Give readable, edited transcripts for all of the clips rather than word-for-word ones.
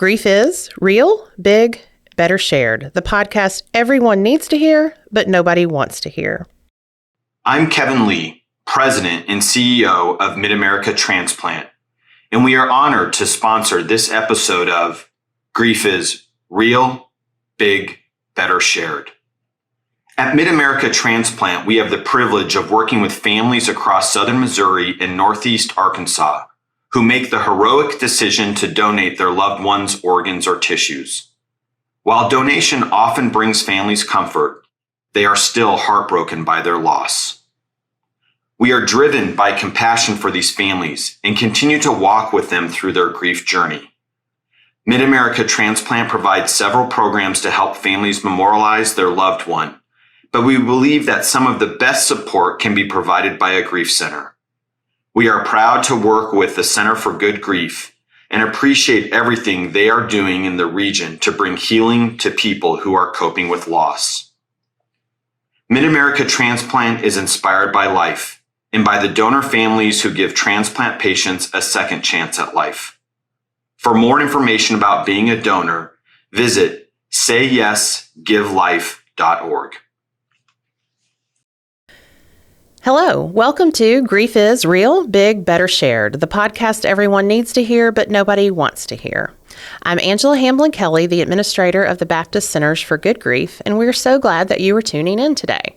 Grief is real, big, better shared. The podcast everyone needs to hear, but nobody wants to hear. I'm Kevin Lee, President and CEO of Mid-America Transplant, and we are honored to sponsor this episode of Grief is Real, Big, Better Shared. At Mid-America Transplant, we have the privilege of working with families across southern Missouri and northeast Arkansas who make the heroic decision to donate their loved ones' organs or tissues. While donation often brings families comfort, they are still heartbroken by their loss. We are driven by compassion for these families and continue to walk with them through their grief journey. Mid-America Transplant provides several programs to help families memorialize their loved one, but we believe that some of the best support can be provided by a grief center. We are proud to work with the Center for Good Grief and appreciate everything they are doing in the region to bring healing to people who are coping with loss. Mid-America Transplant is inspired by life and by the donor families who give transplant patients a second chance at life. For more information about being a donor, visit sayyesgivelife.org. Hello, welcome to Grief is Real, Big, Better Shared, the podcast everyone needs to hear, but nobody wants to hear. I'm Angela Hamblin-Kelly, the administrator of the Baptist Centers for Good Grief, and we're so glad that you are tuning in today.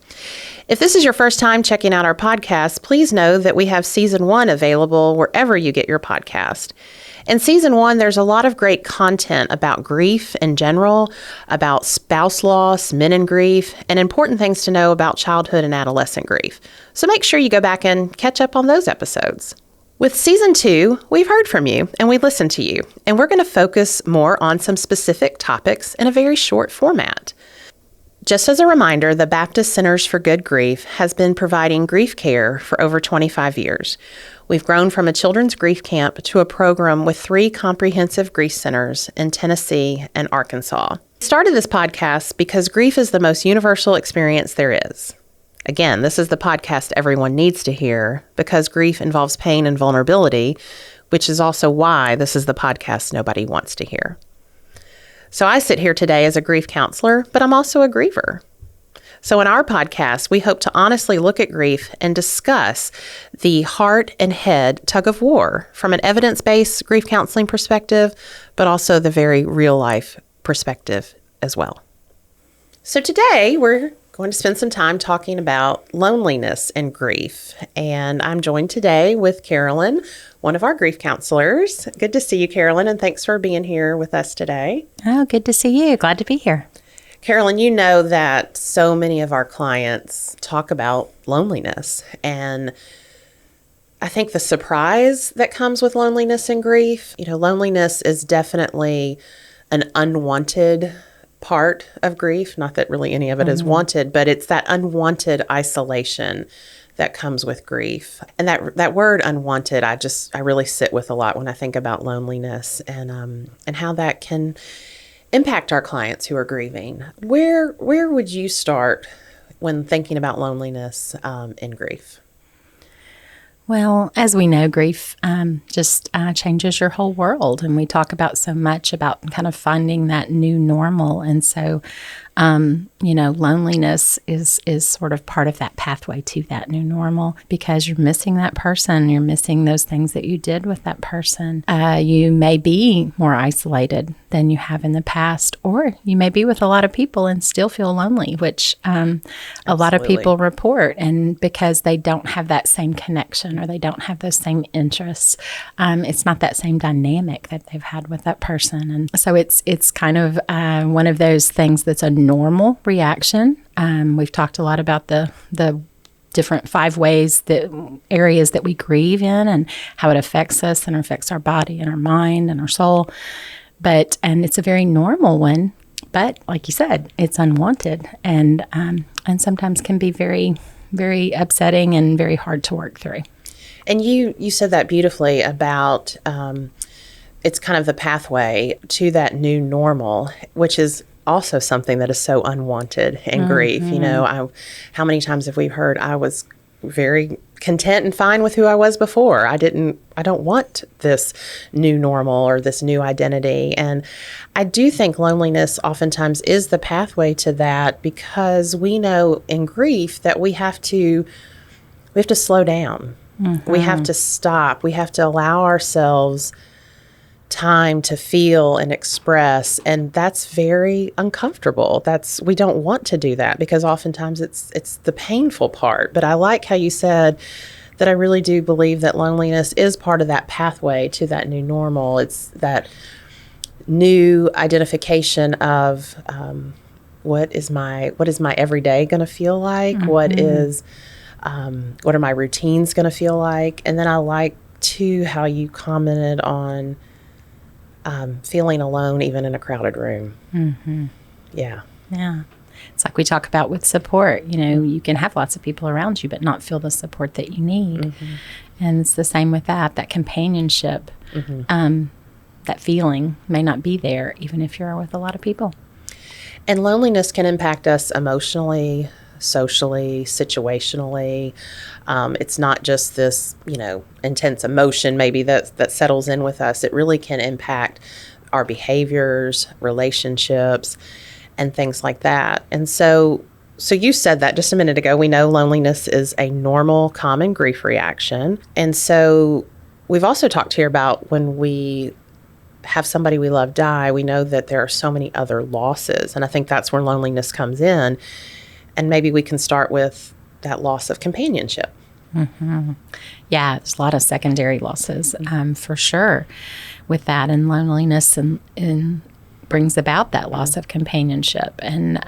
If this is your first time checking out our podcast, please know that we have Season 1 available wherever you get your podcast. In Season 1, there's a lot of great content about grief in general, about spouse loss, men in grief, and important things to know about childhood and adolescent grief. So make sure you go back and catch up on those episodes. With Season 2, we've heard from you and we listened to you, and we're going to focus more on some specific topics in a very short format. Just as a reminder, the Baptist Centers for Good Grief has been providing grief care for over 25 years. We've grown from a children's grief camp to a program with 3 comprehensive grief centers in Tennessee and Arkansas. We started this podcast because grief is the most universal experience there is. Again, this is the podcast everyone needs to hear because grief involves pain and vulnerability, which is also why this is the podcast nobody wants to hear. So I sit here today as a grief counselor, but I'm also a griever. So in our podcast, we hope to honestly look at grief and discuss the heart and head tug of war from an evidence-based grief counseling perspective, but also the very real life perspective as well. So today we're going to spend some time talking about loneliness and grief. And I'm joined today with Carolyn, one of our grief counselors. Good to see you, Carolyn, and thanks for being here with us today. Oh, good to see you. Glad to be here. Carolyn, you know that so many of our clients talk about loneliness, and I think the surprise that comes with loneliness and grief, loneliness is definitely an unwanted part of grief. Not that really any of it is wanted, but it's that unwanted isolation that comes with grief. And that word unwanted, I really sit with a lot when I think about loneliness and how that can impact our clients who are grieving. Where would you start when thinking about loneliness in grief? Well, as we know, grief just changes your whole world. And we talk about so much about kind of finding that new normal. And so, loneliness is sort of part of that pathway to that new normal because you're missing that person. You're missing those things that you did with that person. You may be more isolated than you have in the past, or you may be with a lot of people and still feel lonely, which a lot of people report. And because they don't have that same connection or they don't have those same interests, it's not that same dynamic that they've had with that person. And so it's kind of one of those things that's a normal reaction. We've talked a lot about the different 5 areas that we grieve in and how it affects us and affects our body and our mind and our soul. And it's a very normal one, but like you said, it's unwanted and sometimes can be very, very upsetting and very hard to work through. And you said that beautifully about it's kind of the pathway to that new normal, which is also something that is so unwanted in grief. How many times have we heard I was very content and fine with who I was before. I don't want this new normal or this new identity. And I do think loneliness oftentimes is the pathway to that, because we know in grief that we have to slow down. Mm-hmm. We have to stop. We have to allow ourselves time to feel and express, and that's very uncomfortable. We don't want to do that, because oftentimes it's the painful part. But I like how you said that I really do believe that loneliness is part of that pathway to that new normal. It's that new identification of what is my everyday going to feel like? Mm-hmm. What are my routines going to feel like? And then I like too how you commented on feeling alone even in a crowded room. Mm-hmm. Yeah. Yeah. It's like we talk about with support. You can have lots of people around you, but not feel the support that you need. Mm-hmm. And it's the same with that companionship. Mm-hmm. That feeling may not be there, even if you're with a lot of people. And loneliness can impact us emotionally, socially, situationally. It's not just this, intense emotion maybe that settles in with us. It really can impact our behaviors, relationships, and things like that. And so you said that just a minute ago. We know loneliness is a normal, common grief reaction. And so we've also talked here about when we have somebody we love die, we know that there are so many other losses. And I think that's where loneliness comes in. And maybe we can start with that loss of companionship. Mm-hmm. Yeah, there's a lot of secondary losses, for sure, with that. And loneliness and brings about that loss of companionship. And,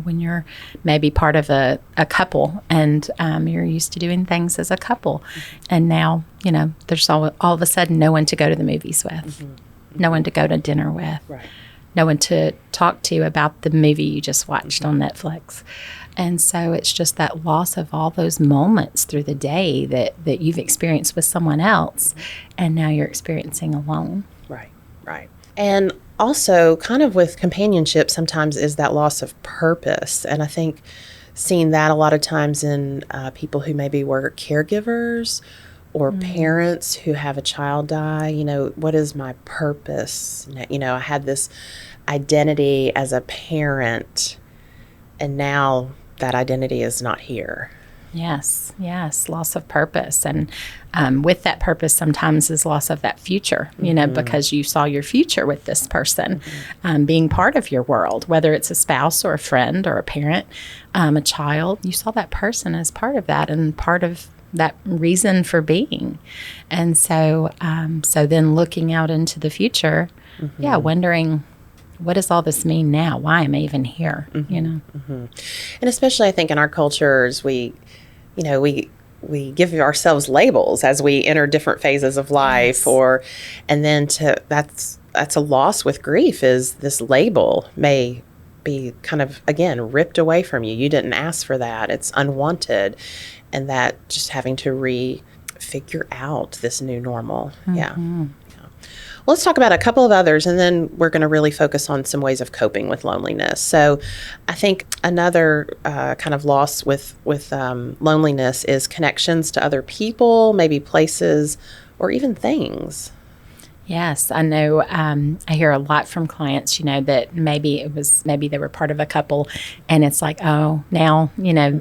when you're maybe part of a couple and you're used to doing things as a couple, and now, there's all of a sudden no one to go to the movies with, no one to go to dinner with. Right. No one to talk to about the movie you just watched on Netflix. And so it's just that loss of all those moments through the day that you've experienced with someone else, and now you're experiencing alone. Right. And also kind of with companionship sometimes is that loss of purpose. And I think seeing that a lot of times in people who maybe were caregivers or parents who have a child die, what is my purpose? I had this identity as a parent, and now that identity is not here. Yes, loss of purpose. And with that purpose sometimes is loss of that future, because you saw your future with this person being part of your world, whether it's a spouse or a friend or a parent, a child. You saw that person as part of that and part of that reason for being. And so then looking out into the future, wondering, what does all this mean now? Why am I even here? And especially I think in our cultures, we give ourselves labels as we enter different phases of life. Yes. And then that's a loss with grief, is this label may be kind of, again, ripped away from you. You didn't ask for that. It's unwanted. And that just having to figure out this new normal. Yeah. Well, let's talk about a couple of others, and then we're going to really focus on some ways of coping with loneliness. So I think another kind of loss with loneliness is connections to other people, maybe places, or even things. Yes, I know. I hear a lot from clients, that maybe they were part of a couple, and it's like, oh, now,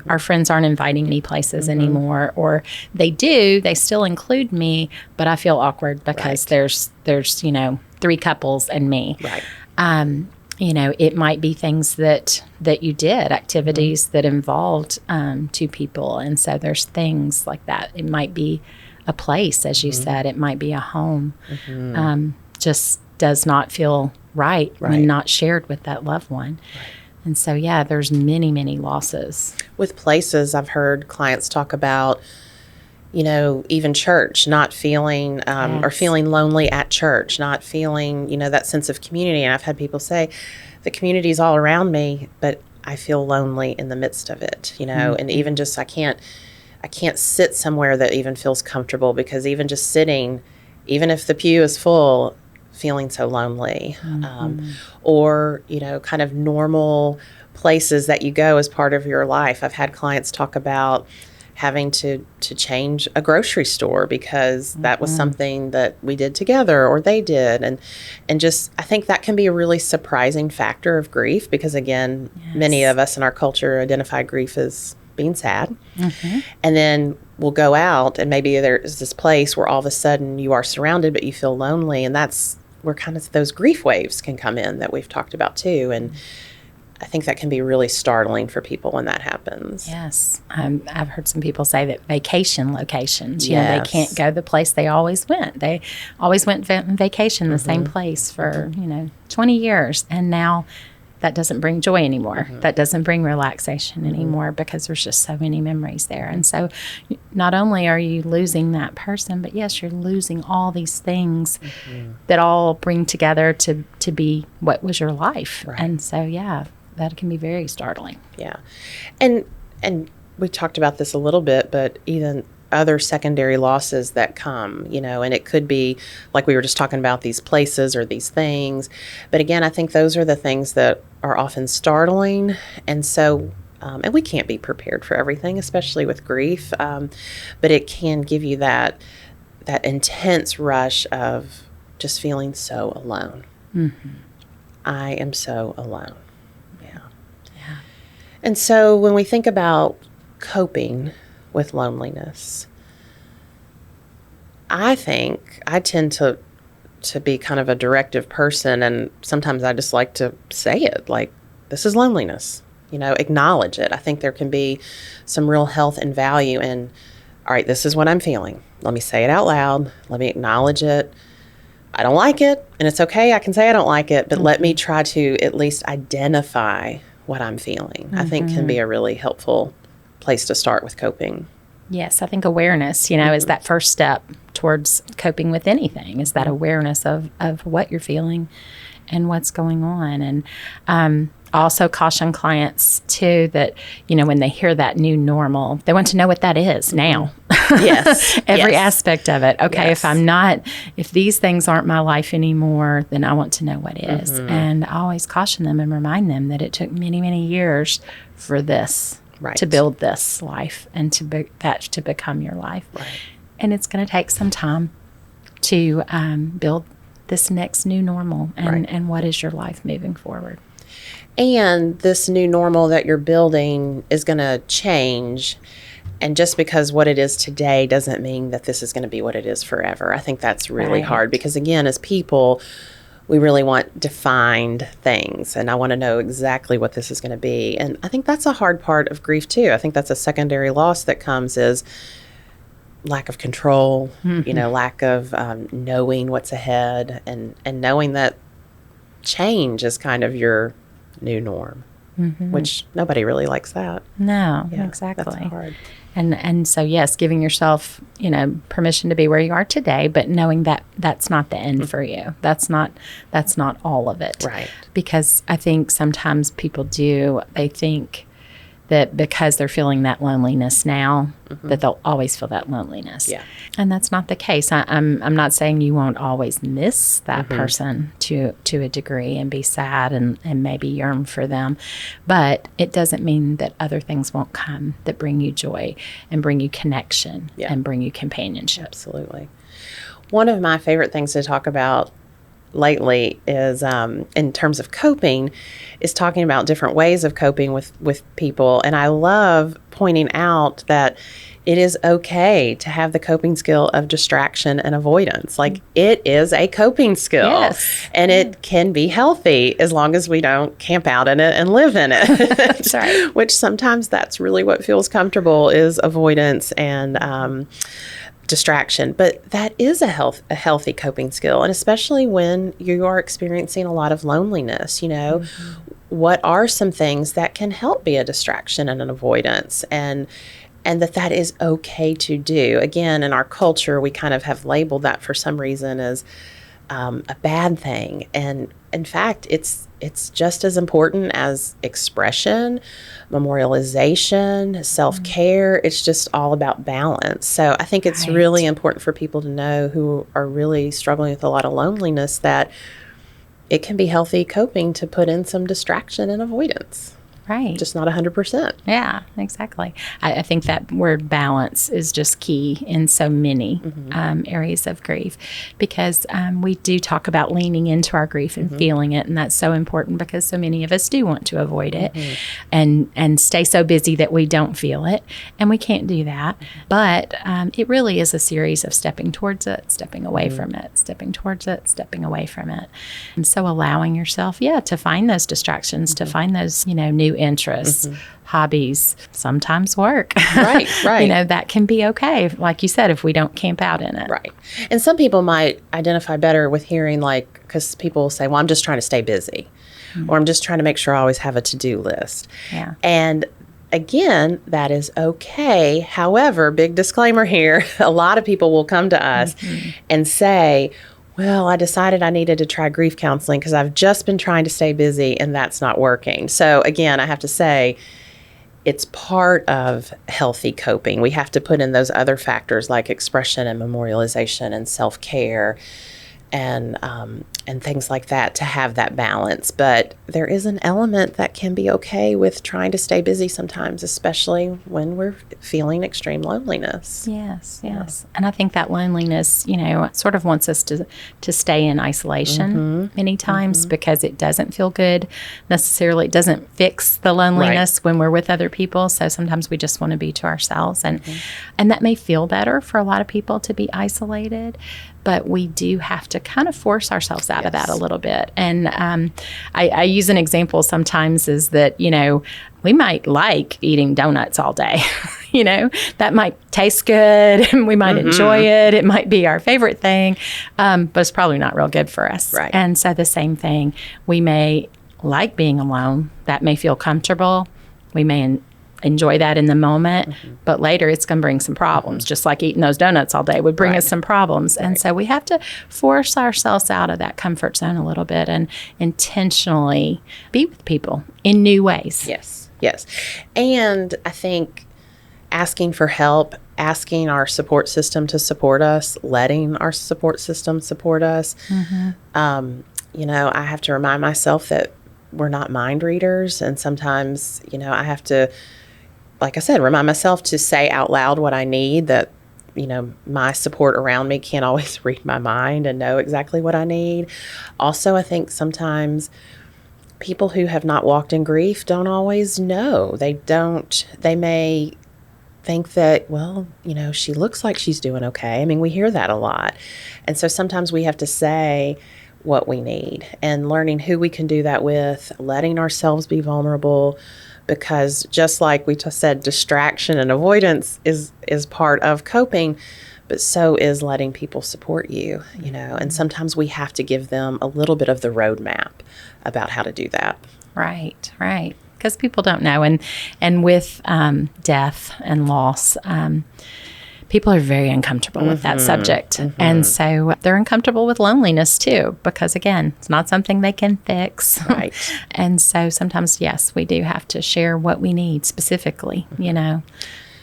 our friends aren't inviting me places anymore, or they still include me, but I feel awkward because there's 3 couples and me. Right. It might be things that you did, activities that involved 2 people, and so there's things like that. It might be a place, as you said. It might be a home. Just does not feel right when not shared with that loved one. Right. And so, there's many, many losses. With places, I've heard clients talk about, even church, not feeling or feeling lonely at church, not feeling, that sense of community. And I've had people say, the community is all around me, but I feel lonely in the midst of it, and even just I can't sit somewhere that even feels comfortable, because even just sitting, even if the pew is full, feeling so lonely. Or, kind of normal places that you go as part of your life. I've had clients talk about having to change a grocery store because that was something that we did together or they did. And just, I think that can be a really surprising factor of grief because, again, many of us in our culture identify grief as being sad. And then we'll go out and maybe there's this place where all of a sudden you are surrounded, but you feel lonely. And that's where kind of those grief waves can come in that we've talked about too. And I think that can be really startling for people when that happens. Yes. I've heard some people say that vacation locations, you know, they can't go the place they always went. They always went on vacation the same place for, 20 years. And now that doesn't bring joy anymore. That doesn't bring relaxation anymore because there's just so many memories there. And so not only are you losing that person, but yes, you're losing all these things that all bring together to be what was your life. Right. And so, that can be very startling. Yeah. And we talked about this a little bit, but even other secondary losses that come, and it could be like we were just talking about these places or these things. But again, I think those are the things that are often startling. And so, and we can't be prepared for everything, especially with grief. But it can give you that intense rush of just feeling so alone. I am so alone. And so when we think about coping with loneliness, I think I tend to be kind of a directive person, and sometimes I just like to say it, like, this is loneliness, acknowledge it. I think there can be some real health and value in, all right, this is what I'm feeling. Let me say it out loud. Let me acknowledge it. I don't like it, and it's okay. I can say I don't like it, but let me try to at least identify what I'm feeling, I think can be a really helpful place to start with coping. Yes, I think awareness, is that first step towards coping with anything, is that awareness of what you're feeling and what's going on. And also caution clients, too, that, when they hear that new normal, they want to know what that is now. Yes. Every aspect of it. Okay, if these things aren't my life anymore, then I want to know what is. And I always caution them and remind them that it took many, many years for this, to build this life and to become your life. Right. And it's going to take some time to build this next new normal and what is your life moving forward. And this new normal that you're building is going to change. And just because what it is today doesn't mean that this is going to be what it is forever. I think that's really hard because, again, as people, we really want defined things. And I want to know exactly what this is going to be. And I think that's a hard part of grief, too. I think that's a secondary loss that comes is lack of control, lack of knowing what's ahead and knowing that change is kind of your new norm, which nobody really likes that. No, exactly. That's hard. And so, yes, giving yourself, permission to be where you are today, but knowing that that's not the end for you. That's not all of it. Right. Because I think sometimes people they think that because they're feeling that loneliness now, that they'll always feel that loneliness. Yeah. And that's not the case. I'm not saying you won't always miss that person to a degree and be sad and maybe yearn for them. But it doesn't mean that other things won't come that bring you joy and bring you connection and bring you companionship. Absolutely. One of my favorite things to talk about lately is in terms of coping is talking about different ways of coping with people. And I love pointing out that it is okay to have the coping skill of distraction and avoidance. Like, it is a coping skill. Yes. And it can be healthy as long as we don't camp out in it and live in it. That's right. Which sometimes that's really what feels comfortable is avoidance and distraction, but that is a healthy coping skill, and especially when you are experiencing a lot of loneliness. What are some things that can help be a distraction and an avoidance, and that is okay to do. Again, in our culture, we kind of have labeled that for some reason as a bad thing, and in fact, it's just as important as expression, memorialization, self-care. It's just all about balance. So I think it's really important for people to know who are really struggling with a lot of loneliness that it can be healthy coping to put in some distraction and avoidance. Right. Just not 100%. Yeah, exactly. I think that word balance is just key in so many areas of grief, because we do talk about leaning into our grief and feeling it. And that's so important, because so many of us do want to avoid it and stay so busy that we don't feel it. And we can't do that. But it really is a series of stepping towards it, stepping away from it, stepping towards it, stepping away from it. And so allowing yourself, to find those distractions, to find those, new interests, hobbies, sometimes work. Right. That can be okay. Like you said, if we don't camp out in it. Right. And some people might identify better with hearing, because people will say, well, I'm just trying to stay busy, or I'm just trying to make sure I always have a to-do list. Yeah. And again, that is okay. However, big disclaimer here, a lot of people will come to us and say, well, I decided I needed to try grief counseling because I've just been trying to stay busy and that's not working. So again, I have to say, it's part of healthy coping. We have to put in those other factors like expression and memorialization and self-care and things like that to have that balance. But there is an element that can be okay with trying to stay busy sometimes, especially when we're feeling extreme loneliness. Yes. And I think that loneliness, sort of wants us to stay in isolation many times because it doesn't feel good necessarily. It doesn't fix the loneliness when we're with other people. So sometimes we just want to be to ourselves. And that may feel better for a lot of people to be isolated. But we do have to kind of force ourselves out of that a little bit. And I use an example sometimes is that, we might like eating donuts all day. That might taste good and we might enjoy it. It might be our favorite thing, but it's probably not real good for us. Right. And so the same thing, we may like being alone. That may feel comfortable. We may enjoy that in the moment, but later it's going to bring some problems, just like eating those donuts all day would bring us some problems. And so we have to force ourselves out of that comfort zone a little bit and intentionally be with people in new ways. Yes. And I think asking for help, asking our support system to support us, letting our support system support us. I have to remind myself that we're not mind readers. And sometimes, I have to, like I said, remind myself to say out loud what I need, that, my support around me can't always read my mind and know exactly what I need. Also, I think sometimes people who have not walked in grief don't always know. They may think that, well, she looks like she's doing okay. I mean, we hear that a lot. And so sometimes we have to say what we need and learning who we can do that with, letting ourselves be vulnerable. Because just like we just said, distraction and avoidance is part of coping, but so is letting people support you, and sometimes we have to give them a little bit of the roadmap about how to do that. Right. Because people don't know. And with death and loss, people are very uncomfortable with that subject. And so they're uncomfortable with loneliness too, because again, it's not something they can fix. Right. And so sometimes, yes, we do have to share what we need specifically,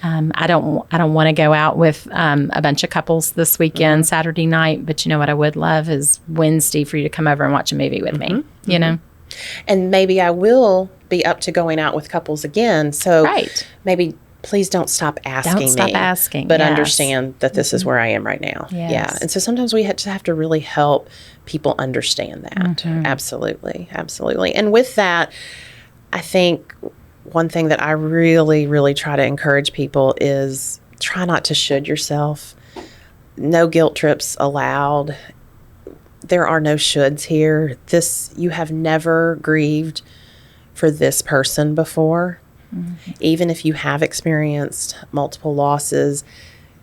I don't want to go out with a bunch of couples this weekend, Saturday night, but what I would love is Wednesday for you to come over and watch a movie with me, And maybe I will be up to going out with couples again. So maybe please don't stop asking but understand that this is where I am right now. Yes. Yeah. And so sometimes we just have to really help people understand that. Absolutely. And with that, I think one thing that I really, really try to encourage people is try not to should yourself. No guilt trips allowed. There are no shoulds here. You have never grieved for this person before. Even if you have experienced multiple losses,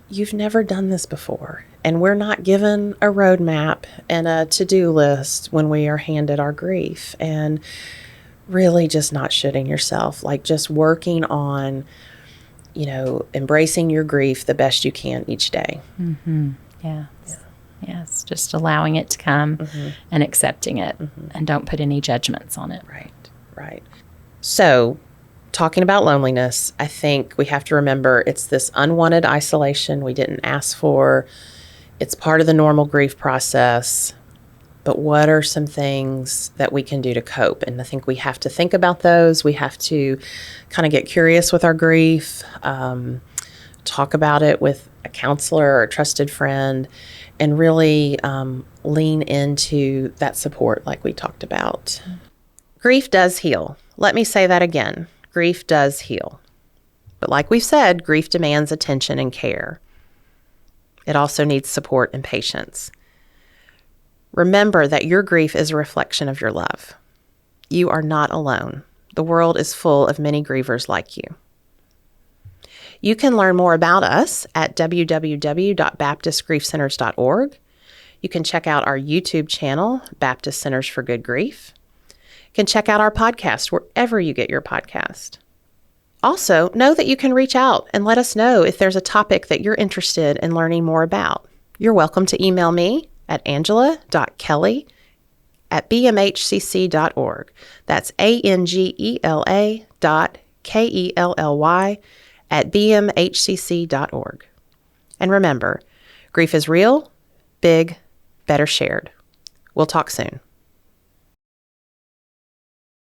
you've never done this before. And we're not given a roadmap and a to-do list when we are handed our grief. And really just not shoulding yourself, like just working on, embracing your grief the best you can each day. Yes, just allowing it to come and accepting it and don't put any judgments on it. Right. So, talking about loneliness, I think we have to remember it's this unwanted isolation we didn't ask for. It's part of the normal grief process. But what are some things that we can do to cope? And I think we have to think about those. We have to kind of get curious with our grief, talk about it with a counselor or a trusted friend, and really lean into that support like we talked about. Grief does heal. Let me say that again. Grief does heal. But like we've said, grief demands attention and care. It also needs support and patience. Remember that your grief is a reflection of your love. You are not alone. The world is full of many grievers like you. You can learn more about us at www.baptistgriefcenters.org. You can check out our YouTube channel, Baptist Centers for Good Grief. You can check out our podcast wherever you get your podcast. Also, know that you can reach out and let us know if there's a topic that you're interested in learning more about. You're welcome to email me at angela.kelly@bmhcc.org. That's angela.kelly@bmhcc.org. And remember, grief is real, big, better shared. We'll talk soon.